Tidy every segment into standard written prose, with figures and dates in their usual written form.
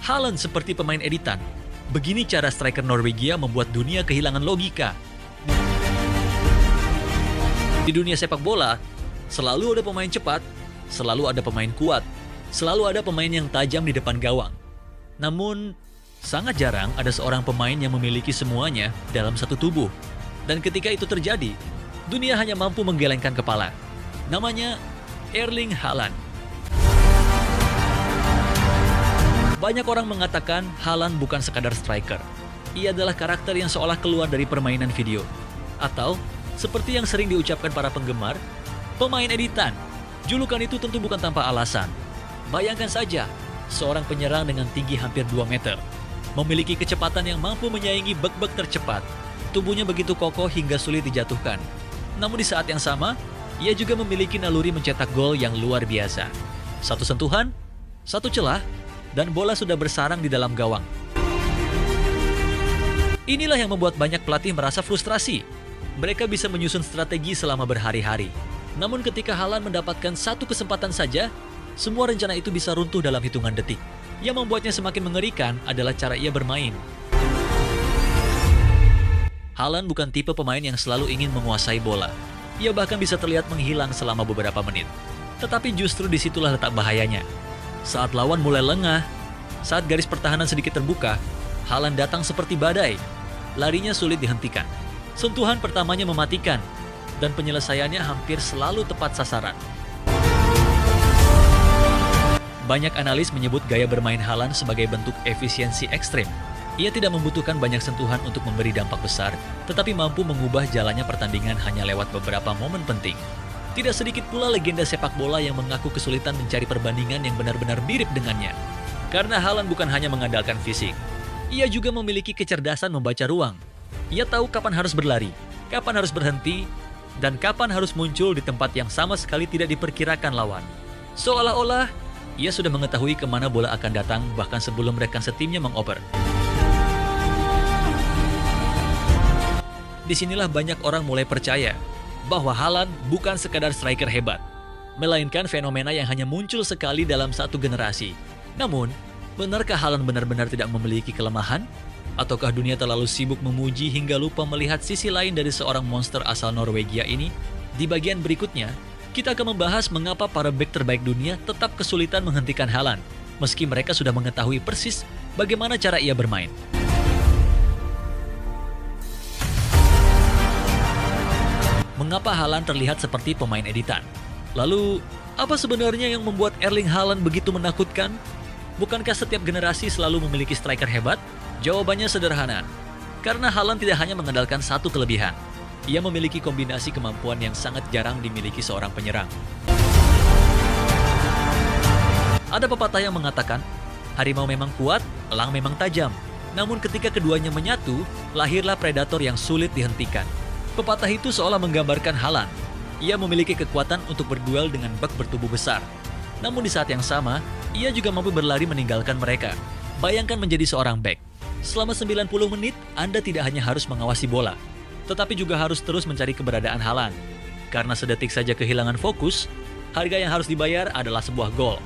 Haaland seperti pemain editan. Begini cara striker Norwegia membuat dunia kehilangan logika. Di dunia sepak bola, selalu ada pemain cepat, selalu ada pemain kuat, selalu ada pemain yang tajam di depan gawang. Namun, sangat jarang ada seorang pemain yang memiliki semuanya dalam satu tubuh. Dan ketika itu terjadi, dunia hanya mampu menggelengkan kepala. Namanya Erling Haaland. Banyak orang mengatakan Haaland bukan sekadar striker. Ia adalah karakter yang seolah keluar dari permainan video. Atau, seperti yang sering diucapkan para penggemar, pemain editan. Julukan itu tentu bukan tanpa alasan. Bayangkan saja, seorang penyerang dengan tinggi hampir 2 meter. Memiliki kecepatan yang mampu menyaingi bek-bek tercepat. Tubuhnya begitu kokoh hingga sulit dijatuhkan. Namun di saat yang sama, ia juga memiliki naluri mencetak gol yang luar biasa. Satu sentuhan, satu celah, dan bola sudah bersarang di dalam gawang. Inilah yang membuat banyak pelatih merasa frustrasi. Mereka bisa menyusun strategi selama berhari-hari. Namun ketika Haaland mendapatkan satu kesempatan saja, semua rencana itu bisa runtuh dalam hitungan detik. Yang membuatnya semakin mengerikan adalah cara ia bermain. Haaland bukan tipe pemain yang selalu ingin menguasai bola. Ia bahkan bisa terlihat menghilang selama beberapa menit. Tetapi justru disitulah letak bahayanya. Saat lawan mulai lengah, saat garis pertahanan sedikit terbuka, Haaland datang seperti badai. Larinya sulit dihentikan. Sentuhan pertamanya mematikan, dan penyelesaiannya hampir selalu tepat sasaran. Banyak analis menyebut gaya bermain Haaland sebagai bentuk efisiensi ekstrem. Ia tidak membutuhkan banyak sentuhan untuk memberi dampak besar, tetapi mampu mengubah jalannya pertandingan hanya lewat beberapa momen penting. Tidak sedikit pula legenda sepak bola yang mengaku kesulitan mencari perbandingan yang benar-benar mirip dengannya. Karena Haaland bukan hanya mengandalkan fisik, ia juga memiliki kecerdasan membaca ruang. Ia tahu kapan harus berlari, kapan harus berhenti, dan kapan harus muncul di tempat yang sama sekali tidak diperkirakan lawan. Seolah-olah, ia sudah mengetahui kemana bola akan datang bahkan sebelum rekan setimnya mengoper. Disinilah banyak orang mulai percaya bahwa Haaland bukan sekadar striker hebat, melainkan fenomena yang hanya muncul sekali dalam satu generasi. Namun, benarkah Haaland benar-benar tidak memiliki kelemahan? Ataukah dunia terlalu sibuk memuji hingga lupa melihat sisi lain dari seorang monster asal Norwegia ini? Di bagian berikutnya, kita akan membahas mengapa para bek terbaik dunia tetap kesulitan menghentikan Haaland, meski mereka sudah mengetahui persis bagaimana cara ia bermain. Mengapa Haaland terlihat seperti pemain editan? Lalu, apa sebenarnya yang membuat Erling Haaland begitu menakutkan? Bukankah setiap generasi selalu memiliki striker hebat? Jawabannya sederhana. Karena Haaland tidak hanya mengandalkan satu kelebihan. Ia memiliki kombinasi kemampuan yang sangat jarang dimiliki seorang penyerang. Ada pepatah yang mengatakan, harimau memang kuat, elang memang tajam. Namun ketika keduanya menyatu, lahirlah predator yang sulit dihentikan. Pepatah itu seolah menggambarkan Haaland. Ia memiliki kekuatan untuk berduel dengan bek bertubuh besar. Namun di saat yang sama, ia juga mampu berlari meninggalkan mereka. Bayangkan menjadi seorang bek. Selama 90 menit, Anda tidak hanya harus mengawasi bola, tetapi juga harus terus mencari keberadaan Haaland. Karena sedetik saja kehilangan fokus, harga yang harus dibayar adalah sebuah gol.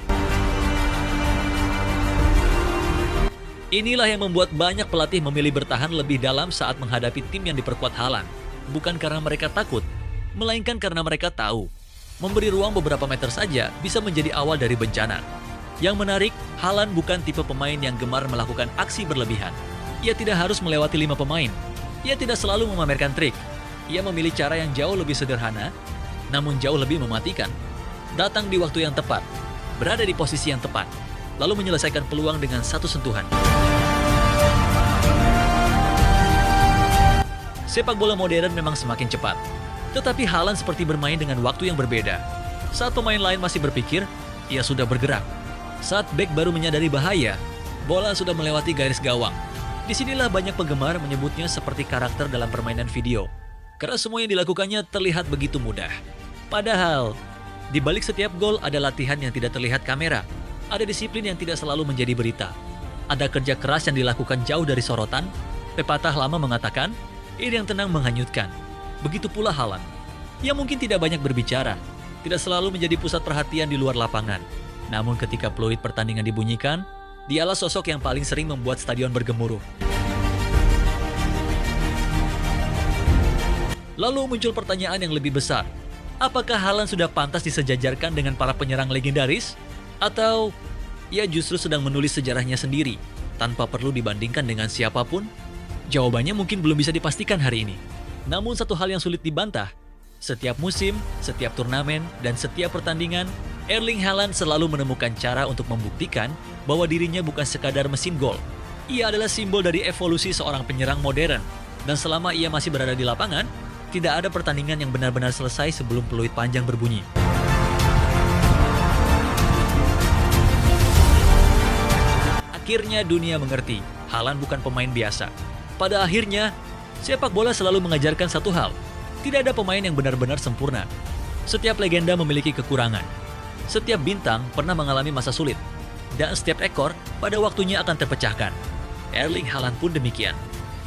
Inilah yang membuat banyak pelatih memilih bertahan lebih dalam saat menghadapi tim yang diperkuat Haaland. Bukan karena mereka takut, melainkan karena mereka tahu memberi ruang beberapa meter saja bisa menjadi awal dari bencana. Yang menarik, Haaland bukan tipe pemain yang gemar melakukan aksi berlebihan. Ia tidak harus melewati 5 pemain. Ia tidak selalu memamerkan trik. Ia memilih cara yang jauh lebih sederhana, namun jauh lebih mematikan. Datang di waktu yang tepat, berada di posisi yang tepat, lalu menyelesaikan peluang dengan satu sentuhan. Sepak bola modern memang semakin cepat, tetapi Haaland seperti bermain dengan waktu yang berbeda. Saat pemain lain masih berpikir, ia sudah bergerak. Saat bek baru menyadari bahaya, bola sudah melewati garis gawang. Disinilah banyak penggemar menyebutnya seperti karakter dalam permainan video, karena semua yang dilakukannya terlihat begitu mudah. Padahal, di balik setiap gol ada latihan yang tidak terlihat kamera, ada disiplin yang tidak selalu menjadi berita, ada kerja keras yang dilakukan jauh dari sorotan. Pepatah lama mengatakan, ide yang tenang menghanyutkan. Begitu pula Haaland. Ia mungkin tidak banyak berbicara, tidak selalu menjadi pusat perhatian di luar lapangan. Namun ketika peluit pertandingan dibunyikan, Dialah sosok yang paling sering membuat stadion bergemuruh. Lalu muncul pertanyaan yang lebih besar. Apakah Haaland sudah pantas disejajarkan dengan para penyerang legendaris? Atau ia justru sedang menulis sejarahnya sendiri, tanpa perlu dibandingkan dengan siapapun? Jawabannya mungkin belum bisa dipastikan hari ini. Namun satu hal yang sulit dibantah, setiap musim, setiap turnamen, dan setiap pertandingan, Erling Haaland selalu menemukan cara untuk membuktikan bahwa dirinya bukan sekadar mesin gol. Ia adalah simbol dari evolusi seorang penyerang modern. Dan selama ia masih berada di lapangan, tidak ada pertandingan yang benar-benar selesai sebelum peluit panjang berbunyi. Akhirnya dunia mengerti, Haaland bukan pemain biasa. Pada akhirnya, sepak bola selalu mengajarkan satu hal. Tidak ada pemain yang benar-benar sempurna. Setiap legenda memiliki kekurangan. Setiap bintang pernah mengalami masa sulit. Dan setiap ekor pada waktunya akan terpecahkan. Erling Haaland pun demikian.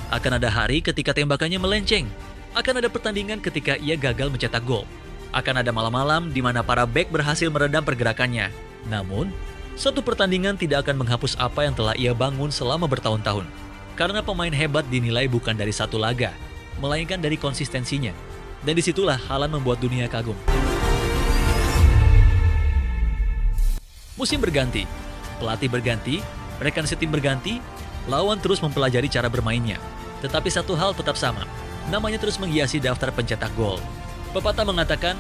Akan ada hari ketika tembakannya melenceng. Akan ada pertandingan ketika ia gagal mencetak gol. Akan ada malam-malam di mana para bek berhasil meredam pergerakannya. Namun, suatu pertandingan tidak akan menghapus apa yang telah ia bangun selama bertahun-tahun. Karena pemain hebat dinilai bukan dari satu laga, melainkan dari konsistensinya. Dan disitulah Haaland membuat dunia kagum. Musim berganti, pelatih berganti, rekan setim berganti, lawan terus mempelajari cara bermainnya. Tetapi satu hal tetap sama, namanya terus menghiasi daftar pencetak gol. Pepatah mengatakan,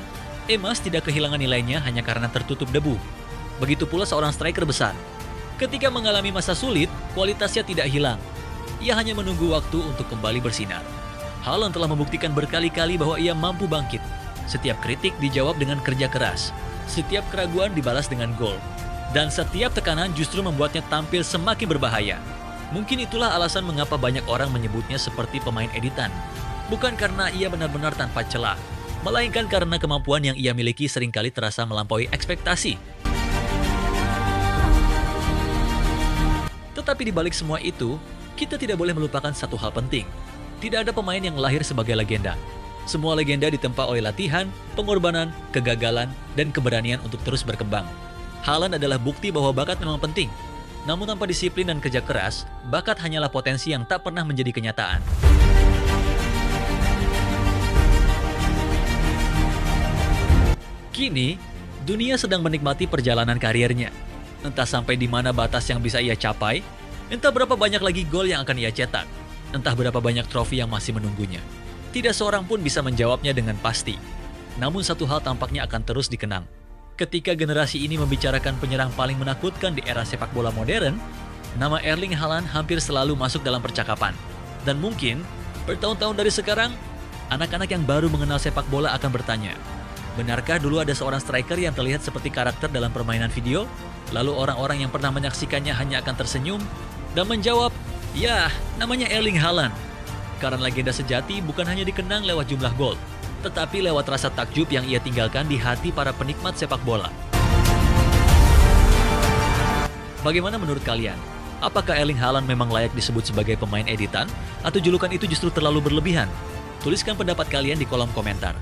emas tidak kehilangan nilainya hanya karena tertutup debu. Begitu pula seorang striker besar. Ketika mengalami masa sulit, kualitasnya tidak hilang. Ia hanya menunggu waktu untuk kembali bersinar. Haaland telah membuktikan berkali-kali bahwa ia mampu bangkit. Setiap kritik dijawab dengan kerja keras. Setiap keraguan dibalas dengan gol. Dan setiap tekanan justru membuatnya tampil semakin berbahaya. Mungkin itulah alasan mengapa banyak orang menyebutnya seperti pemain editan. Bukan karena ia benar-benar tanpa celah, melainkan karena kemampuan yang ia miliki seringkali terasa melampaui ekspektasi. Tetapi di balik semua itu, kita tidak boleh melupakan satu hal penting. Tidak ada pemain yang lahir sebagai legenda. Semua legenda ditempa oleh latihan, pengorbanan, kegagalan, dan keberanian untuk terus berkembang. Haaland adalah bukti bahwa bakat memang penting. Namun tanpa disiplin dan kerja keras, bakat hanyalah potensi yang tak pernah menjadi kenyataan. Kini, dunia sedang menikmati perjalanan karirnya. Entah sampai di mana batas yang bisa ia capai, entah berapa banyak lagi gol yang akan ia cetak, entah berapa banyak trofi yang masih menunggunya. Tidak seorang pun bisa menjawabnya dengan pasti. Namun satu hal tampaknya akan terus dikenang. Ketika generasi ini membicarakan penyerang paling menakutkan di era sepak bola modern, nama Erling Haaland hampir selalu masuk dalam percakapan. Dan mungkin, bertahun-tahun dari sekarang, anak-anak yang baru mengenal sepak bola akan bertanya, benarkah dulu ada seorang striker yang terlihat seperti karakter dalam permainan video? Lalu orang-orang yang pernah menyaksikannya hanya akan tersenyum dan menjawab, ya, namanya Erling Haaland. Karena legenda sejati bukan hanya dikenang lewat jumlah gol, tetapi lewat rasa takjub yang ia tinggalkan di hati para penikmat sepak bola. Bagaimana menurut kalian? Apakah Erling Haaland memang layak disebut sebagai pemain editan? Atau julukan itu justru terlalu berlebihan? Tuliskan pendapat kalian di kolom komentar.